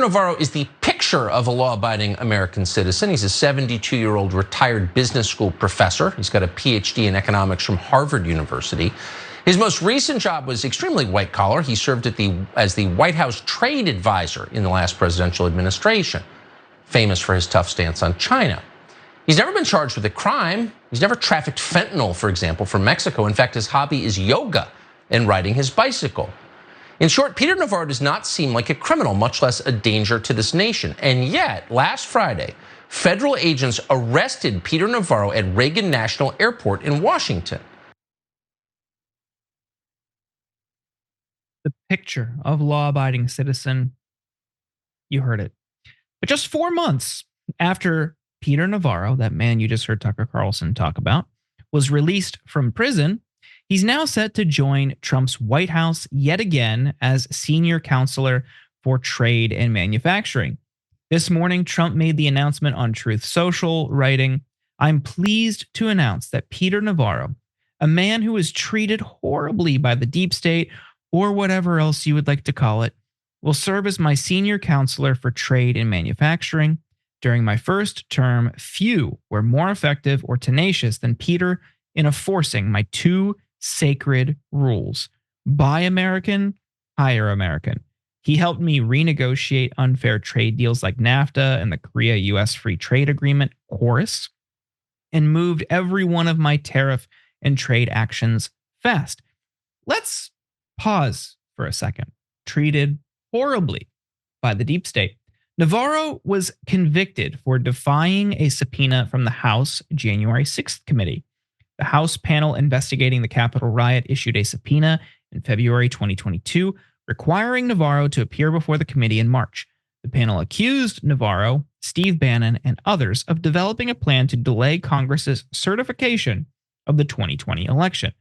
Navarro is the picture of a law-abiding American citizen. He's a 72-year-old retired business school professor. He's got a PhD in economics from Harvard University. His most recent job was extremely white-collar. He served as the White House trade advisor in the last presidential administration, famous for his tough stance on China. He's never been charged with a crime. He's never trafficked fentanyl, for example, from Mexico. In fact, his hobby is yoga and riding his bicycle. In short, Peter Navarro does not seem like a criminal, much less a danger to this nation. And yet, last Friday, federal agents arrested Peter Navarro at Reagan National Airport in Washington. The picture of law-abiding citizen, you heard it. But just 4 months after Peter Navarro, that man you just heard Tucker Carlson talk about, was released from prison, he's now set to join Trump's White House yet again as senior counselor for trade and manufacturing. This morning, Trump made the announcement on Truth Social, writing, "I'm pleased to announce that Peter Navarro, a man who was treated horribly by the deep state, or whatever else you would like to call it, will serve as my senior counselor for trade and manufacturing. During my first term, few were more effective or tenacious than Peter in enforcing my two sacred rules: buy American, hire American. He helped me renegotiate unfair trade deals like NAFTA and the Korea-US Free Trade Agreement, KORUS, and moved every one of my tariff and trade actions fast." Let's pause for a second. Treated horribly by the deep state. Navarro was convicted for defying a subpoena from the House January 6th committee. The House panel investigating the Capitol riot issued a subpoena in February 2022, requiring Navarro to appear before the committee in March. The panel accused Navarro, Steve Bannon, and others of developing a plan to delay Congress's certification of the 2020 election.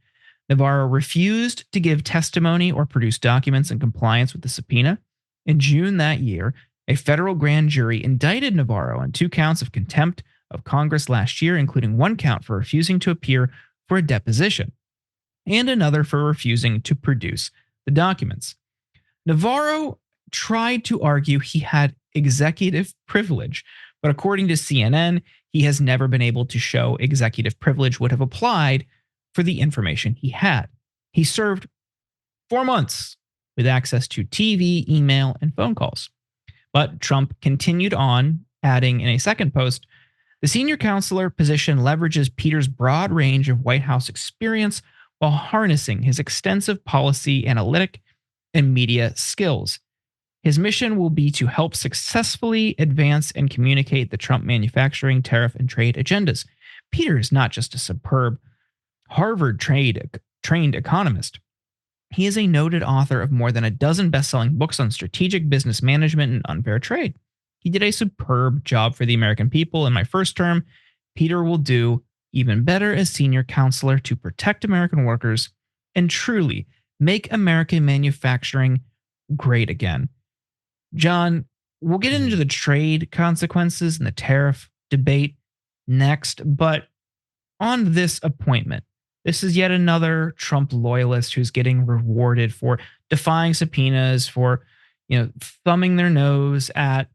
Navarro refused to give testimony or produce documents in compliance with the subpoena. In June that year, a federal grand jury indicted Navarro on 2 counts of contempt of Congress last year, including 1 count for refusing to appear for a deposition and another for refusing to produce the documents. Navarro tried to argue he had executive privilege, but according to CNN, he has never been able to show executive privilege would have applied for the information he had. He served 4 months with access to TV, email, and phone calls. But Trump continued on, adding in a second post, "The senior counselor position leverages Peter's broad range of White House experience while harnessing his extensive policy, analytic, and media skills. His mission will be to help successfully advance and communicate the Trump manufacturing, tariff, and trade agendas." Peter is not just a superb Harvard trained economist. He is a noted author of more than a dozen best-selling books on strategic business management and unfair trade. He did a superb job for the American people in my first term. Peter will do even better as senior counselor to protect American workers and truly make American manufacturing great again. John, we'll get into the trade consequences and the tariff debate next, but on this appointment, this is yet another Trump loyalist who's getting rewarded for defying subpoenas, for, thumbing their nose at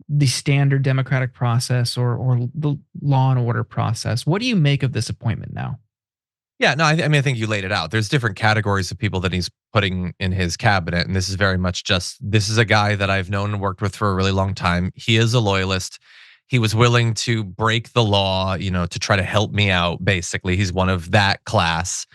the standard democratic process or the law and order process. What do you make of this appointment now? Yeah, no, I think you laid it out. There's different categories of people that he's putting in his cabinet, and this is very much this is a guy that I've known and worked with for a really long time. He is a loyalist. He was willing to break the law, to try to help me out, basically. He's one of that class.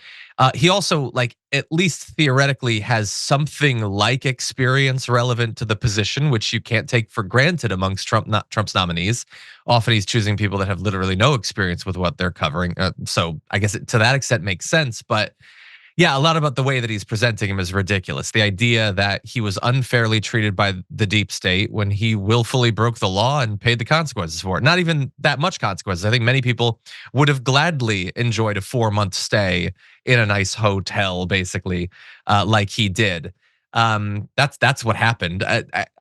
He also, at least theoretically, has something like experience relevant to the position, which you can't take for granted amongst Trump's nominees. Often he's choosing people that have literally no experience with what they're covering. So I guess to that extent makes sense. But yeah, a lot about the way that he's presenting him is ridiculous. The idea that he was unfairly treated by the deep state when he willfully broke the law and paid the consequences for it. Not even that much consequences. I think many people would have gladly enjoyed a 4-month stay in a nice hotel, basically, like he did. That's what happened.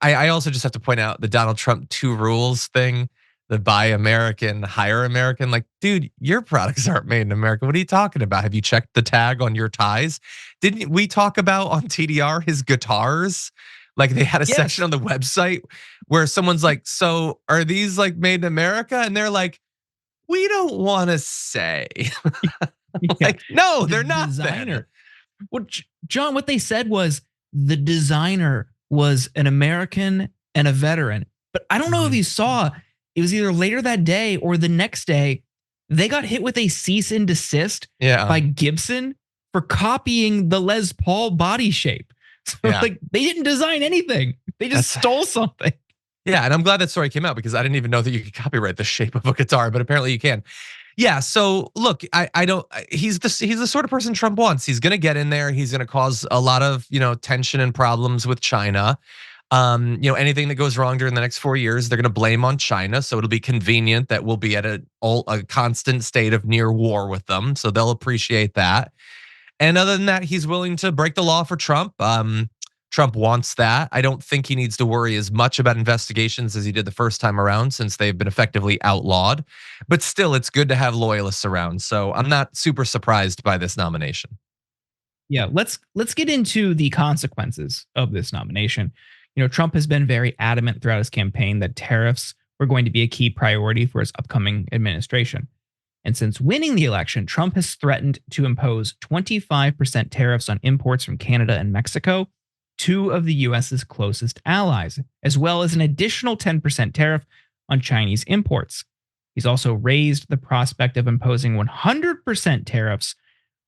I also just have to point out the Donald Trump 2 rules thing. The buy American, hire American. Like, dude, your products aren't made in America. What are you talking about? Have you checked the tag on your ties? Didn't we talk about on TDR his guitars? Like they had a Yes. section on the website where someone's like, so are these like made in America? And they're like, we don't want to say. Like, no, they're not. Designer. Well, John, what they said was the designer was an American and a veteran. But I don't know if you saw, it was either later that day or the next day, they got hit with a cease and desist by Gibson for copying the Les Paul body shape. So like they didn't design anything. They just stole something. Yeah, and I'm glad that story came out because I didn't even know that you could copyright the shape of a guitar, but apparently you can. Yeah, so look, I don't. He's the sort of person Trump wants. He's going to get in there. He's going to cause a lot of tension and problems with China. Anything that goes wrong during the next 4 years, they're going to blame on China. So it'll be convenient that we'll be at a constant state of near war with them. So they'll appreciate that. And other than that, he's willing to break the law for Trump. Trump wants that. I don't think he needs to worry as much about investigations as he did the first time around, since they've been effectively outlawed. But still, it's good to have loyalists around. So I'm not super surprised by this nomination. Yeah, let's get into the consequences of this nomination. Trump has been very adamant throughout his campaign that tariffs were going to be a key priority for his upcoming administration. And since winning the election, Trump has threatened to impose 25% tariffs on imports from Canada and Mexico, two of the US's closest allies, as well as an additional 10% tariff on Chinese imports. He's also raised the prospect of imposing 100% tariffs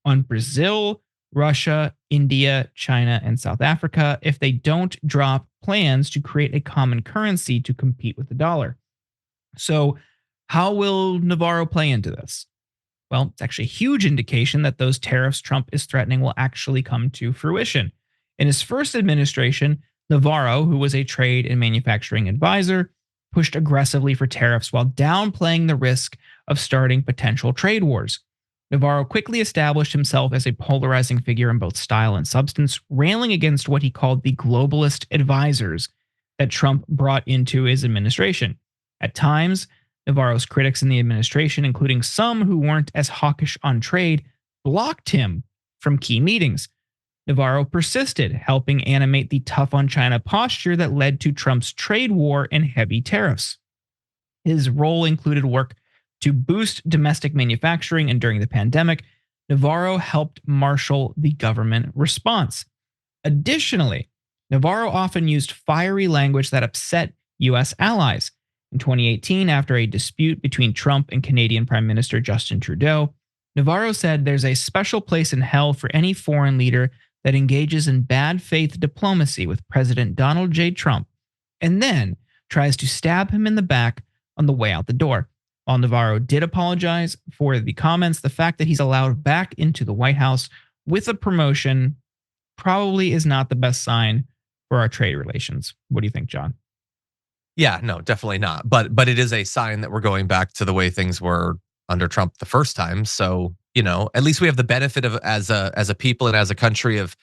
on Brazil, Russia, India, China, and South Africa if they don't drop plans to create a common currency to compete with the dollar. So, how will Navarro play into this? Well, it's actually a huge indication that those tariffs Trump is threatening will actually come to fruition. In his first administration, Navarro, who was a trade and manufacturing advisor, pushed aggressively for tariffs while downplaying the risk of starting potential trade wars. Navarro quickly established himself as a polarizing figure in both style and substance, railing against what he called the globalist advisors that Trump brought into his administration. At times, Navarro's critics in the administration, including some who weren't as hawkish on trade, blocked him from key meetings. Navarro persisted, helping animate the tough on China posture that led to Trump's trade war and heavy tariffs. His role included work to boost domestic manufacturing, and during the pandemic, Navarro helped marshal the government response. Additionally, Navarro often used fiery language that upset U.S. allies. In 2018, after a dispute between Trump and Canadian Prime Minister Justin Trudeau, Navarro said there's a special place in hell for any foreign leader that engages in bad faith diplomacy with President Donald J. Trump and then tries to stab him in the back on the way out the door. While Navarro did apologize for the comments, the fact that he's allowed back into the White House with a promotion probably is not the best sign for our trade relations. What do you think, John? Yeah, no, definitely not. But it is a sign that we're going back to the way things were under Trump the first time. So, at least we have the benefit of as a people and as a country of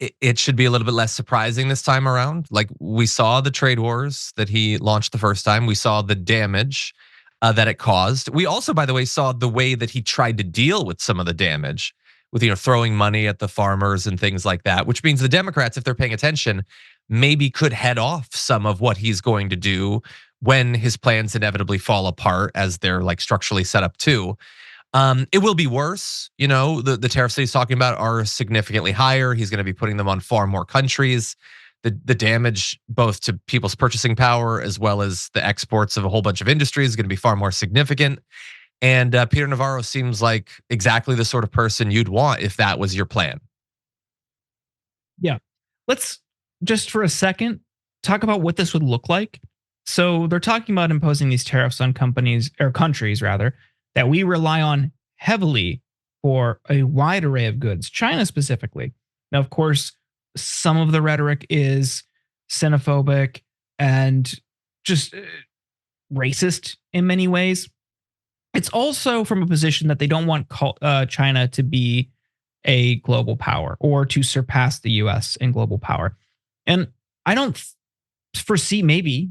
it should be a little bit less surprising this time around. Like we saw the trade wars that he launched the first time. We saw the damage that it caused. We also, by the way, saw the way that he tried to deal with some of the damage with, throwing money at the farmers and things like that, which means the Democrats, if they're paying attention, maybe could head off some of what he's going to do when his plans inevitably fall apart as they're like structurally set up too. It will be worse. The tariffs that he's talking about are significantly higher. He's going to be putting them on far more countries. The damage both to people's purchasing power as well as the exports of a whole bunch of industries is going to be far more significant. And Peter Navarro seems like exactly the sort of person you'd want if that was your plan. Yeah. Let's just for a second talk about what this would look like. So they're talking about imposing these tariffs on companies or countries rather that we rely on heavily for a wide array of goods, China specifically. Now, of course, some of the rhetoric is xenophobic and just racist in many ways. It's also from a position that they don't want China to be a global power or to surpass the US in global power. And I don't foresee, maybe,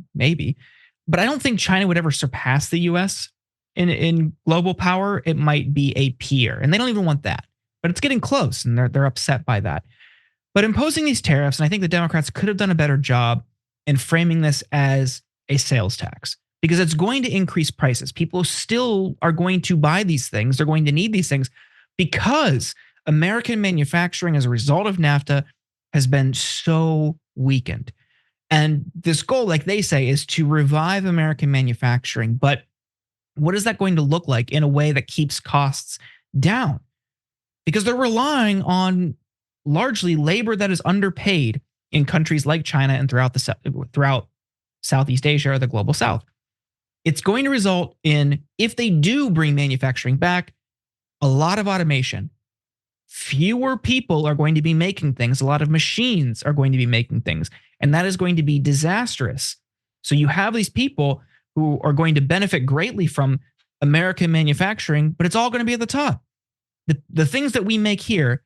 but I don't think China would ever surpass the US in global power. It might be a peer, and they don't even want that. But it's getting close, and they're upset by that. But imposing these tariffs, and I think the Democrats could have done a better job in framing this as a sales tax, because it's going to increase prices. People still are going to buy these things. They're going to need these things because American manufacturing, as a result of NAFTA, has been so weakened. And this goal, like they say, is to revive American manufacturing. But what is that going to look like in a way that keeps costs down? Because they're relying on largely labor that is underpaid in countries like China and throughout Southeast Asia or the global South. It's going to result in, if they do bring manufacturing back, a lot of automation. Fewer people are going to be making things. A lot of machines are going to be making things. And that is going to be disastrous. So you have these people who are going to benefit greatly from American manufacturing, but it's all going to be at the top. The things that we make here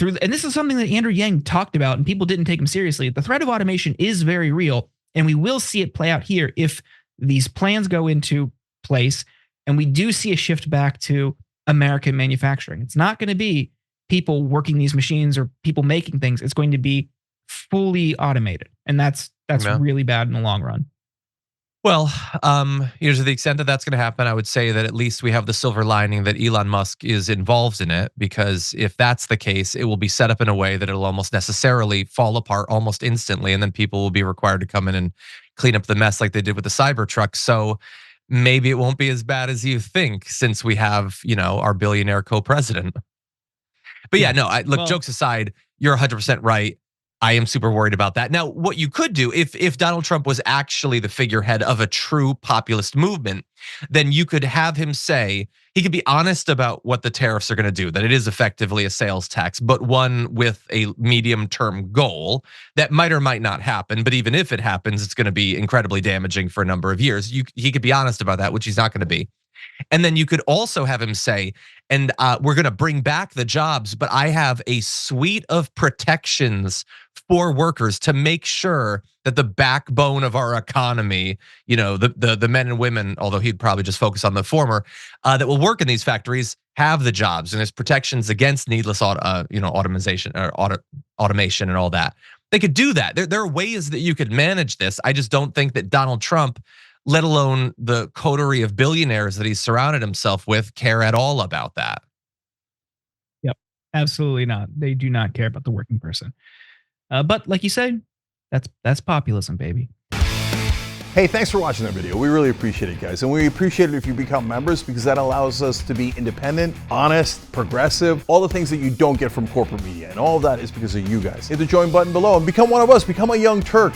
and this is something that Andrew Yang talked about and people didn't take him seriously. The threat of automation is very real, and we will see it play out here if these plans go into place and we do see a shift back to American manufacturing. It's not going to be people working these machines or people making things. It's going to be fully automated. And that's really bad in the long run. Well, to the extent that that's going to happen, I would say that at least we have the silver lining that Elon Musk is involved in it, because if that's the case, it will be set up in a way that it'll almost necessarily fall apart almost instantly, and then people will be required to come in and clean up the mess like they did with the Cybertruck. So maybe it won't be as bad as you think, since we have, our billionaire co-president. But yeah, no, jokes aside, you're 100% right. I am super worried about that. Now, what you could do, if Donald Trump was actually the figurehead of a true populist movement, then you could have him say, he could be honest about what the tariffs are going to do, that it is effectively a sales tax, but one with a medium-term goal that might or might not happen. But even if it happens, it's going to be incredibly damaging for a number of years. He could be honest about that, which he's not going to be. And then you could also have him say, and we're going to bring back the jobs, but I have a suite of protections for workers to make sure that the backbone of our economy, the men and women, although he'd probably just focus on the former, that will work in these factories, have the jobs, and there's protections against needless automation and all that. They could do that. There are ways that you could manage this. I just don't think that Donald Trump, let alone the coterie of billionaires that he's surrounded himself with, care at all about that. Yep, absolutely not. They do not care about the working person. But like you say, that's populism, baby. Hey, thanks for watching that video. We really appreciate it, guys. And we appreciate it if you become members, because that allows us to be independent, honest, progressive, all the things that you don't get from corporate media. And all of that is because of you guys. Hit the join button below and become one of us. Become a young Turk.